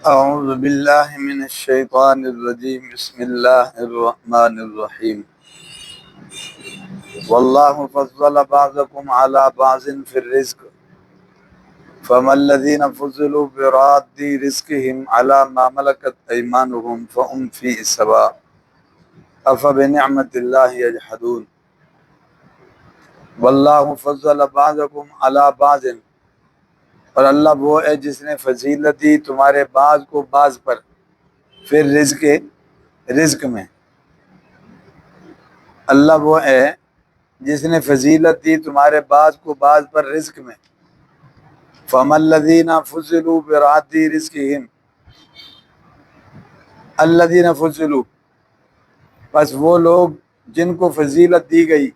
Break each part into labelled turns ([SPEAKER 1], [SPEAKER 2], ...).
[SPEAKER 1] اعوذ باللہ من الشیطان الرجیم بسم اللہ الرحمن الرحیم واللہ فضل بعضکم علی بعض فی الرزق فما الذین فضلوا براد رزقهم علی ما ملکت ایمانهم فهم فیہ سواء افبنعمت اللہ یجحدون واللہ فضل بعضکم علی بعض، اور اللہ وہ ہے جس نے فضیلت دی تمہارے بعض کو بعض پر، پھر رزق میں۔ اللہ وہ ہے جس نے فضیلت دی تمہارے بعض کو بعض پر رزق میں۔ فَمَا الَّذِينَ فُضِّلُوا بِرَادِّ رِزْقِهِمْ، الَّذِينَ فُضِّلُوا، بس وہ لوگ جن کو فضیلت دی گئی،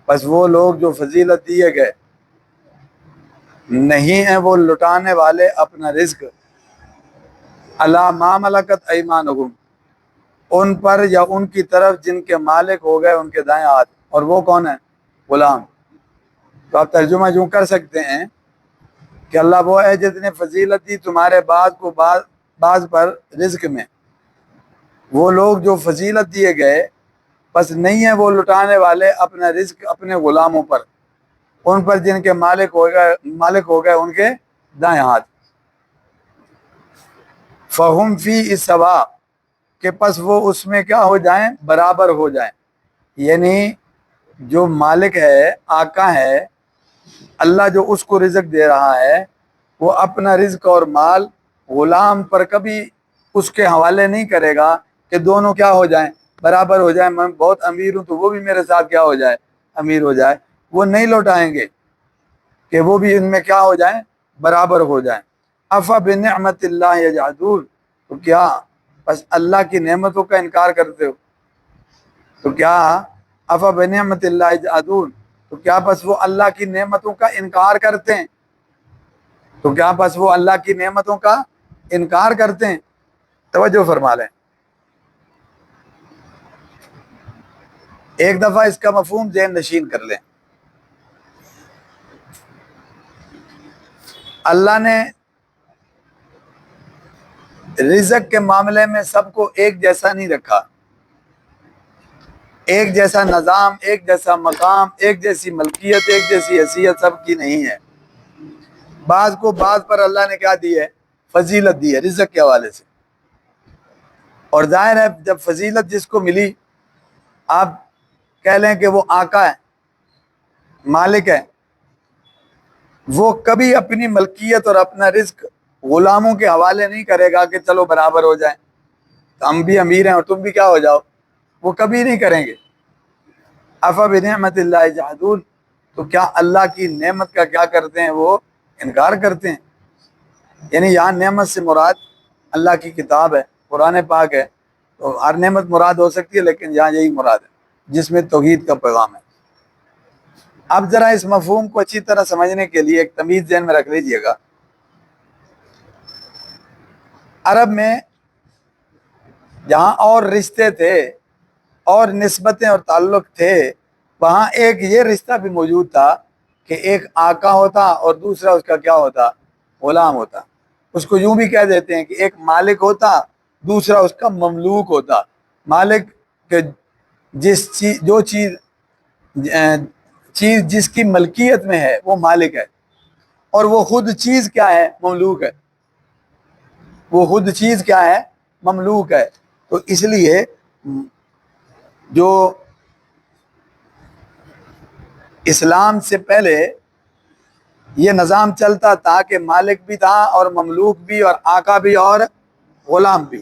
[SPEAKER 1] بس وہ لوگ جو فضیلت دیے گئے نہیں ہیں وہ لٹانے والے اپنا رزق، عَلَىٰ مَا مَلَكَتْ أَيْمَانُهُمْ، ان پر یا ان کی طرف جن کے مالک ہو گئے ان کے دائیں ہاتھ، اور وہ کون ہے؟ غلام۔ تو آپ ترجمہ یوں کر سکتے ہیں کہ اللہ وہ ہے جس نے فضیلت دی تمہارے بعض کو بعض پر رزق میں۔ وہ لوگ جو فضیلت دیے گئے بس نہیں ہیں وہ لٹانے والے اپنا رزق اپنے غلاموں پر، ان پر جن کے مالک ہو گئے ان کے دائیں ہاتھ۔ فہم فی سواء، کہ پس وہ اس میں کیا ہو جائیں؟ برابر ہو جائیں۔ یعنی جو مالک ہے، آقا ہے، اللہ جو اس کو رزق دے رہا ہے، وہ اپنا رزق اور مال غلام پر کبھی اس کے حوالے نہیں کرے گا کہ دونوں کیا ہو جائیں؟ برابر ہو جائیں۔ میں بہت امیر ہوں تو وہ بھی میرے ساتھ کیا ہو جائے؟ امیر ہو جائے۔ وہ نہیں لوٹائیں گے کہ وہ بھی ان میں کیا ہو جائیں؟ برابر ہو جائیں۔ افبنعمت اللہ یجحدون، تو کیا بس اللہ کی نعمتوں کا انکار کرتے ہو؟ تو کیا افبنعمت اللہ یجحدون، تو کیا بس وہ اللہ کی نعمتوں کا انکار کرتے ہیں؟ تو کیا بس وہ اللہ کی نعمتوں کا انکار کرتے ہیں؟ توجہ فرما لیں، ایک دفعہ اس کا مفہوم ذہن نشین کر لیں۔ اللہ نے رزق کے معاملے میں سب کو ایک جیسا نہیں رکھا، ایک جیسا نظام، ایک جیسا مقام، ایک جیسی ملکیت، ایک جیسی حیثیت سب کی نہیں ہے۔ بعض کو بعض پر اللہ نے کیا دی ہے؟ فضیلت دی ہے رزق کے حوالے سے۔ اور ظاہر ہے جب فضیلت جس کو ملی، آپ کہہ لیں کہ وہ آقا ہے، مالک ہے، وہ کبھی اپنی ملکیت اور اپنا رزق غلاموں کے حوالے نہیں کرے گا کہ چلو برابر ہو جائیں، ہم بھی امیر ہیں اور تم بھی کیا ہو جاؤ، وہ کبھی نہیں کریں گے۔ افبنعمت اللہ یجحدون، تو کیا اللہ کی نعمت کا کیا کرتے ہیں؟ وہ انکار کرتے ہیں۔ یعنی یہاں نعمت سے مراد اللہ کی کتاب ہے، قرآن پاک ہے، تو ہر نعمت مراد ہو سکتی ہے، لیکن یہاں یہی مراد ہے جس میں توحید کا پیغام ہے۔ اب ذرا اس مفہوم کو اچھی طرح سمجھنے کے لیے ایک تمیز ذہن میں رکھ لیجئے گا۔ عرب میں جہاں اور رشتے تھے اور نسبتیں اور تعلق تھے، وہاں ایک یہ رشتہ بھی موجود تھا کہ ایک آقا ہوتا اور دوسرا اس کا کیا ہوتا؟ غلام ہوتا۔ اس کو یوں بھی کہہ دیتے ہیں کہ ایک مالک ہوتا، دوسرا اس کا مملوک ہوتا۔ مالک کہ جو چیز جس کی ملکیت میں ہے وہ مالک ہے، اور وہ خود چیز کیا ہے؟ مملوک ہے۔ وہ خود چیز کیا ہے؟ مملوک ہے۔ تو اس لیے جو اسلام سے پہلے یہ نظام چلتا تھا کہ مالک بھی تھا اور مملوک بھی اور آقا بھی اور غلام بھی۔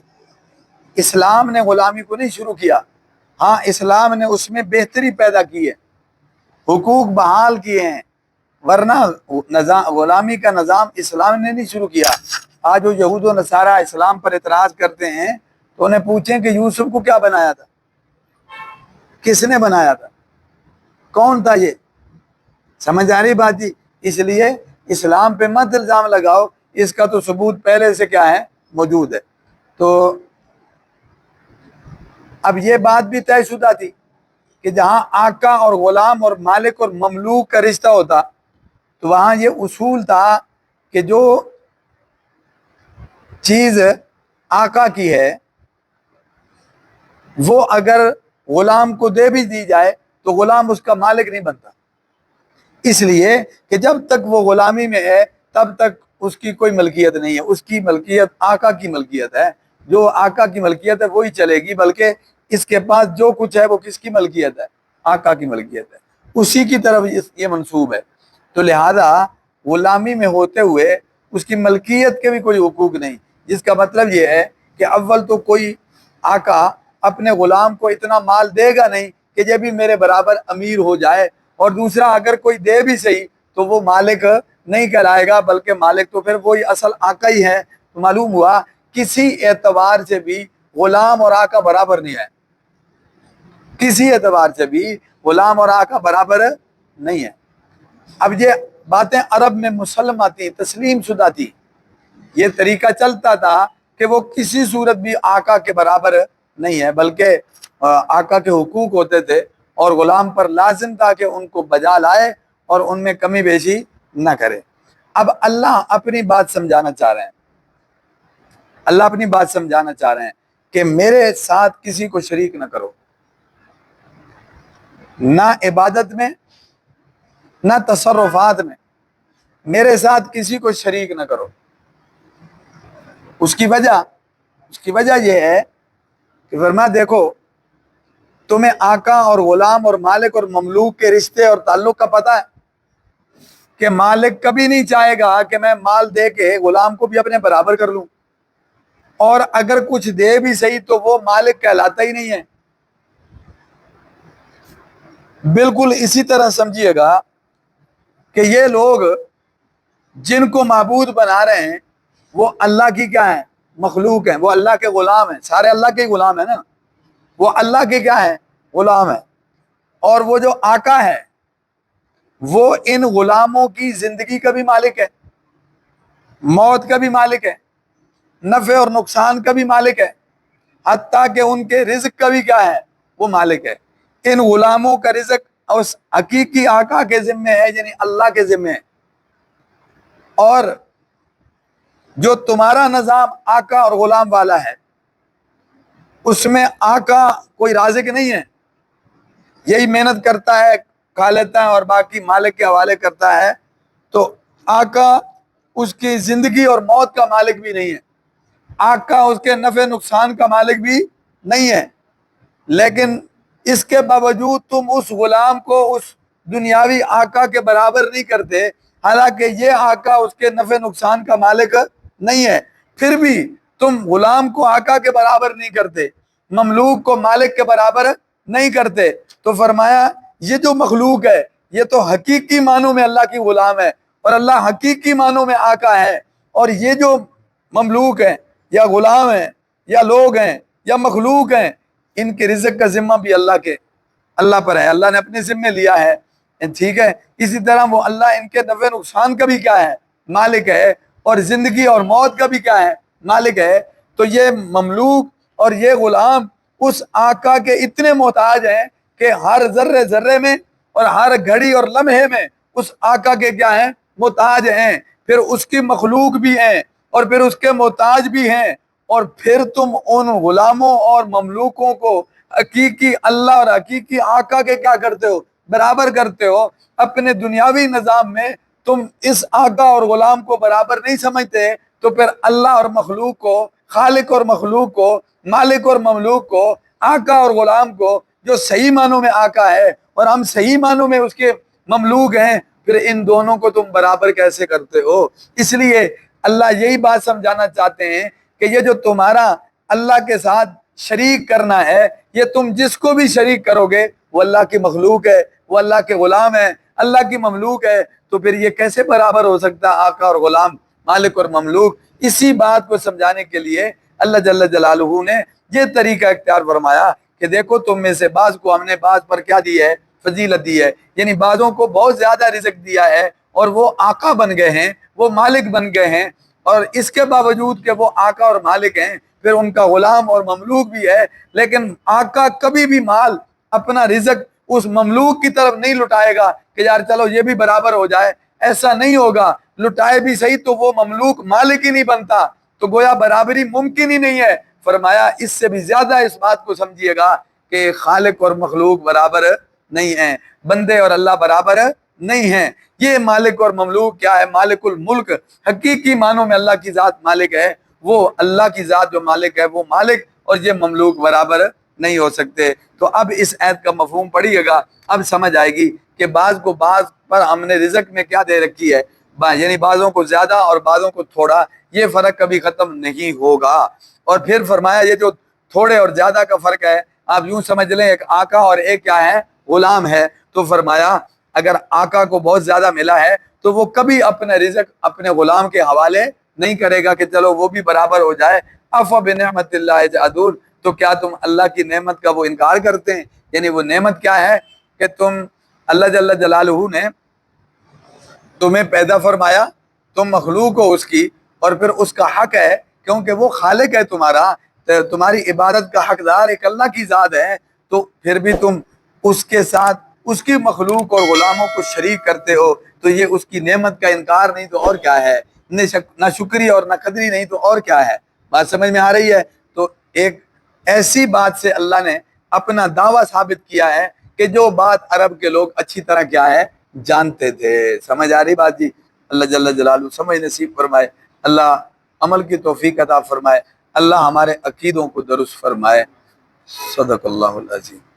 [SPEAKER 1] اسلام نے غلامی کو نہیں شروع کیا، ہاں اسلام نے اس میں بہتری پیدا کی ہے، حقوق بحال کیے ہیں، ورنہ غلامی کا نظام اسلام نے نہیں شروع کیا۔ آج وہ یہود و نصارہ اسلام پر اعتراض کرتے ہیں تو انہیں پوچھیں کہ یوسف کو کیا بنایا تھا؟ کس نے بنایا تھا؟ کون تھا؟ یہ سمجھ آ رہی بات جی؟ اس لیے اسلام پہ مت الزام لگاؤ، اس کا تو ثبوت پہلے سے کیا ہے؟ موجود ہے۔ تو اب یہ بات بھی طے شدہ تھی کہ جہاں آقا اور غلام اور مالک اور مملوک کا رشتہ ہوتا تو وہاں یہ اصول تھا کہ جو چیز آقا کی ہے وہ اگر غلام کو دے بھی دی جائے تو غلام اس کا مالک نہیں بنتا، اس لیے کہ جب تک وہ غلامی میں ہے تب تک اس کی کوئی ملکیت نہیں ہے، اس کی ملکیت آقا کی ملکیت ہے، جو آقا کی ملکیت ہے وہی چلے گی، بلکہ اس کے پاس جو کچھ ہے وہ کس کی ملکیت ہے؟ آقا کی ملکیت ہے، اسی کی طرف یہ منسوب ہے۔ تو لہذا غلامی میں ہوتے ہوئے اس کی ملکیت کے بھی کوئی حقوق نہیں، جس کا مطلب یہ ہے کہ اول تو کوئی آقا اپنے غلام کو اتنا مال دے گا نہیں کہ یہ بھی میرے برابر امیر ہو جائے، اور دوسرا اگر کوئی دے بھی صحیح تو وہ مالک نہیں کہلائے گا، بلکہ مالک تو پھر وہی اصل آقا ہی ہے۔ تو معلوم ہوا کسی اعتبار سے بھی غلام اور آقا برابر نہیں ہے، کسی اعتبار سے بھی غلام اور آقا برابر نہیں ہے۔ اب یہ باتیں عرب میں مسلم تھی، تسلیم شدہ تھی، یہ طریقہ چلتا تھا کہ وہ کسی صورت بھی آقا کے برابر نہیں ہے، بلکہ آقا کے حقوق ہوتے تھے اور غلام پر لازم تھا کہ ان کو بجا لائے اور ان میں کمی بیشی نہ کرے۔ اب اللہ اپنی بات سمجھانا چاہ رہے ہیں، اللہ اپنی بات سمجھانا چاہ رہے ہیں کہ میرے ساتھ کسی کو شریک نہ کرو، نہ عبادت میں نہ تصرفات میں، میرے ساتھ کسی کو شریک نہ کرو۔ اس کی وجہ یہ ہے کہ فرمایا دیکھو تمہیں آقا اور غلام اور مالک اور مملوک کے رشتے اور تعلق کا پتہ ہے کہ مالک کبھی نہیں چاہے گا کہ میں مال دے کے غلام کو بھی اپنے برابر کر لوں، اور اگر کچھ دے بھی صحیح تو وہ مالک کہلاتا ہی نہیں ہے۔ بالکل اسی طرح سمجھیے گا کہ یہ لوگ جن کو معبود بنا رہے ہیں وہ اللہ کی کیا ہیں؟ مخلوق ہیں، وہ اللہ کے غلام ہیں، سارے اللہ کے غلام ہیں نا، وہ اللہ کے کیا ہیں؟ غلام ہیں۔ اور وہ جو آقا ہے وہ ان غلاموں کی زندگی کا بھی مالک ہے، موت کا بھی مالک ہے، نفع اور نقصان کا بھی مالک ہے، حتیٰ کہ ان کے رزق کا بھی کیا ہے؟ وہ مالک ہے۔ ان غلاموں کا رزق اس حقیقی آقا کے ذمہ ہے، یعنی اللہ کے ذمہ ہے۔ اور جو تمہارا نظام آقا اور غلام والا ہے اس میں آقا کوئی رازق نہیں ہے، یہی محنت کرتا ہے کھا لیتا ہے اور باقی مالک کے حوالے کرتا ہے، تو آقا اس کی زندگی اور موت کا مالک بھی نہیں ہے، آقا اس کے نفع نقصان کا مالک بھی نہیں ہے۔ لیکن اس کے باوجود تم اس غلام کو اس دنیاوی آقا کے برابر نہیں کرتے، حالانکہ یہ آقا اس کے نفع نقصان کا مالک نہیں ہے، پھر بھی تم غلام کو آقا کے برابر نہیں کرتے، مملوک کو مالک کے برابر نہیں کرتے۔ تو فرمایا یہ جو مخلوق ہے یہ تو حقیقی معنوں میں اللہ کی غلام ہے اور اللہ حقیقی معنوں میں آقا ہے، اور یہ جو مملوک ہیں یا غلام ہیں یا لوگ ہیں یا مخلوق ہیں ان کے رزق کا ذمہ بھی اللہ پر ہے، اللہ نے اپنے ذمہ لیا ہے، ٹھیک ہے۔ اسی طرح وہ اللہ ان کے نفع نقصان کا بھی کیا ہے؟ مالک ہے، اور زندگی اور موت کا بھی کیا ہے؟ مالک ہے۔ تو یہ مملوک اور یہ غلام اس آقا کے اتنے محتاج ہیں کہ ہر ذرے ذرے میں اور ہر گھڑی اور لمحے میں اس آقا کے کیا ہیں؟ محتاج ہیں، پھر اس کی مخلوق بھی ہیں اور پھر اس کے محتاج بھی ہیں، اور پھر تم ان غلاموں اور مملوکوں کو حقیقی اللہ اور حقیقی آقا کے کیا کرتے ہو؟ برابر کرتے ہو۔ اپنے دنیاوی نظام میں تم اس آقا اور غلام کو برابر نہیں سمجھتے، تو پھر اللہ اور مخلوق کو، خالق اور مخلوق کو، مالک اور مملوک کو، آقا اور غلام کو، جو صحیح معنوں میں آقا ہے اور ہم صحیح معنوں میں اس کے مملوک ہیں، پھر ان دونوں کو تم برابر کیسے کرتے ہو؟ اس لیے اللہ یہی بات سمجھانا چاہتے ہیں کہ یہ جو تمہارا اللہ کے ساتھ شریک کرنا ہے، یہ تم جس کو بھی شریک کرو گے وہ اللہ کی مخلوق ہے، وہ اللہ کے غلام ہے، اللہ کی مملوک ہے، تو پھر یہ کیسے برابر ہو سکتا ہے آقا اور غلام، مالک اور مملوک؟ اسی بات کو سمجھانے کے لیے اللہ جل جلالہ نے یہ طریقہ اختیار فرمایا کہ دیکھو تم میں سے بعض کو ہم نے بعض پر کیا دی ہے؟ فضیلت دی ہے، یعنی بعضوں کو بہت زیادہ رزق دیا ہے اور وہ آقا بن گئے ہیں، وہ مالک بن گئے ہیں، اور اس کے باوجود کہ وہ آقا اور مالک ہیں پھر ان کا غلام اور مملوک بھی ہے، لیکن آقا کبھی بھی مال اپنا رزق اس مملوک کی طرف نہیں لٹائے گا کہ یار چلو یہ بھی برابر ہو جائے، ایسا نہیں ہوگا۔ لٹائے بھی صحیح تو وہ مملوک مالک ہی نہیں بنتا، تو گویا برابری ممکن ہی نہیں ہے۔ فرمایا اس سے بھی زیادہ اس بات کو سمجھیے گا کہ خالق اور مخلوق برابر نہیں ہیں، بندے اور اللہ برابر نہیں ہیں۔ یہ مالک اور مملوک کیا ہے؟ مالک الملک حقیقی معنوں میں اللہ کی ذات مالک ہے، وہ اللہ کی ذات جو مالک ہے وہ مالک، اور یہ مملوک برابر نہیں ہو سکتے۔ تو اب اس آیت کا مفہوم پڑھیے گا، اب سمجھ آئے گی کہ بعض کو بعض پر ہم نے رزق میں کیا دے رکھی ہے، یعنی بعضوں کو زیادہ اور بعضوں کو تھوڑا، یہ فرق کبھی ختم نہیں ہوگا۔ اور پھر فرمایا یہ جو تھوڑے اور زیادہ کا فرق ہے، آپ یوں سمجھ لیں ایک آقا اور ایک کیا ہے، غلام ہے۔ تو فرمایا اگر آقا کو بہت زیادہ ملا ہے تو وہ کبھی اپنا رزق اپنے غلام کے حوالے نہیں کرے گا کہ چلو وہ بھی برابر ہو جائے۔ افبنعمت اللہ یجحدون، تو کیا تم اللہ کی نعمت کا وہ انکار کرتے ہیں؟ یعنی وہ نعمت کیا ہے کہ تم، اللہ جل جلالہ نے تمہیں پیدا فرمایا، تم مخلوق ہو اس کی، اور پھر اس کا حق ہے کیونکہ وہ خالق ہے تمہارا، تمہاری عبادت کا حقدار ایک اللہ کی ذات ہے، تو پھر بھی تم اس کے ساتھ اس کی مخلوق اور غلاموں کو شریک کرتے ہو، تو یہ اس کی نعمت کا انکار نہیں تو اور کیا ہے، نہ شکری اور نہ قدری نہیں تو اور کیا ہے۔ بات سمجھ میں آ رہی ہے؟ تو ایک ایسی بات سے اللہ نے اپنا دعویٰ ثابت کیا ہے کہ جو بات عرب کے لوگ اچھی طرح کیا ہے جانتے تھے۔ سمجھ آ رہی بات جی؟ اللہ جل جلالہ سمجھ نصیب فرمائے، اللہ عمل کی توفیق عطا فرمائے، اللہ ہمارے عقیدوں کو درست فرمائے۔ صدق اللہ العظیم۔